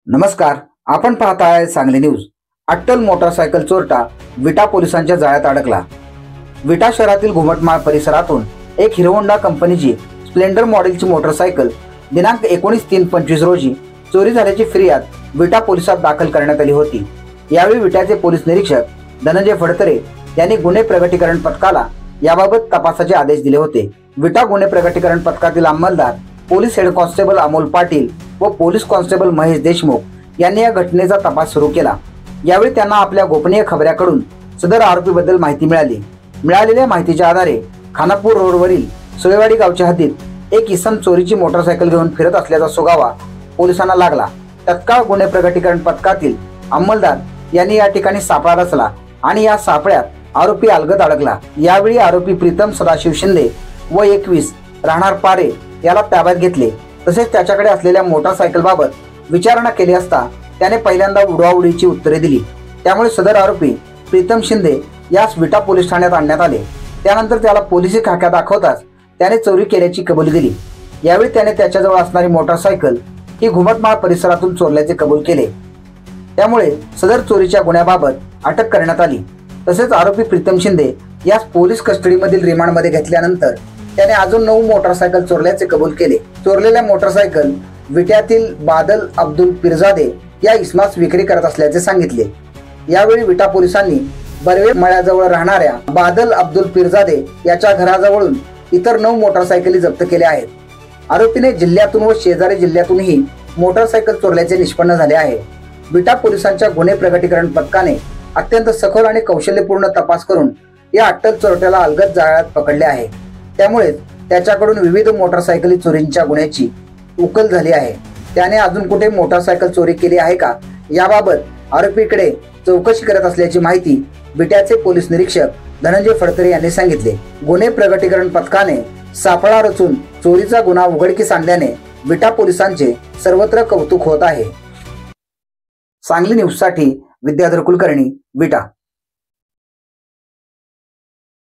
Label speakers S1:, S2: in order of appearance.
S1: नमस्कार, आपण पाहताय सांगली न्यूज। अट्टल मोटरसायकल चोरटा विटा पोलिसांच्या जाळ्यात अडकला। विटा शहरातील घुमटमाळ परिसरातून एक हिरो होंडा कंपनीची स्प्लेंडर मॉडेलची मोटरसायकल दिनांक 19/3/25 रोजी चोरी झाल्याची फिर्याद विटा पोलिसात दाखल करण्यात आली होती। यावेळी विटाचे पोलीस निरीक्षक धनंजय फडतरे यांनी गुन्हे प्रगटीकरण पथकाला याबाबत तपासाचे आदेश दिले होते। विटा गुन्हे प्रगटीकरण पथकातील अंमलदार police head constable Amol Patil व पोलीस कॉन्स्टेबल महेश देशमुख यांनी या घटनेचा तपास सुरू केला। यावेळी त्यांना आपल्या गोपनीय खबऱ्याकडून सदर आरोपीबद्दल माहिती मिळाली। मिळालेल्या माहितीच्या आधारे खानापूर रोडवरील सोयवाडी गावच्या हद्दीत एक इसम चोरीची मोटरसायकल घेऊन फिरत असल्याचा सुगावा पोलिसांना लागला। तत्काळ गुन्हे प्रगटीकरण पथकातील अंमलदार यांनी या ठिकाणी सापळा रचला आणि या सापळ्यात आरोपी अलगद अडकला। यावेळी आरोपी प्रीतम सदाशिव शिंदे व 21 राहणार पारे याला ताब्यात घेतले। तसेच त्याच्याकडे असलेल्या मोटरसायकल बाबत विचारणा केली असता त्याने पहिल्यांदा उडवाउडीची उत्तरे दिली। त्यामुळे सदर आरोपी प्रीतम शिंदे यास विटा पोलीस ठाण्यात आणण्यात आले। त्यानंतर त्याला पोलिसी खाक्या दाखवताच त्याने चोरी केल्याची कबुली दिली। यावेळी त्याने त्याच्याजवळ असणारी मोटरसायकल ही घुमटमाळ परिसरातून चोरल्याचे कबूल केले। त्यामुळे सदर चोरीच्या गुन्ह्याबाबत अटक करण्यात आली। तसेच आरोपी प्रीतम शिंदे यास पोलीस कस्टडीमधील रिमांडमध्ये घेतल्यानंतर त्याने अजून 9 मोटरसायकल चोरल्याचे कबूल केले। चोरलेल्या मोटरसायकल विट्यातील बादल अब्दुल पिरजादे या इसमास विक्री करत असल्याचे सांगितले। यावेळी विटा पोलिसांनी बर्वे मळ्याजवळ राहणाऱ्या बादल अब्दुल पिरजादे याच्या घराजवळून इतर 9 मोटरसायकली जप्त केल्या आहेत। आरोपीने जिल्ह्यातून व शेजारी जिल्ह्यातूनही मोटरसायकल चोरल्याचे निष्पन्न झाले आहे। विटा पोलिसांच्या गुन्हे प्रगटीकरण पथकाने अत्यंत सखोल आणि कौशल्यपूर्ण तपास करून या अट्टल चोरट्याला अलगद जाळ्यात पकडले आहे। त्यामुळे त्याच्याकडून विविध मोटरसायकली चोरींच्या गुन्ह्याची उकल झाली आहे। त्याने अजून कुठे मोटरसायकल चोरी केली आहे का याबाबत आरोपीकडे चौकशी करत असल्याची माहिती विट्याचे पोलीस निरीक्षक धनंजय फडतरे यांनी सांगितले। गुन्हे प्रगटीकरण पथकाने सापळा रचून चोरीचा गुन्हा उघडकीस आणल्याने विटा पोलिसांचे सर्वत्र कौतुक होत आहे। सांगली न्यूज साठी विद्याधर कुलकर्णी, विटा।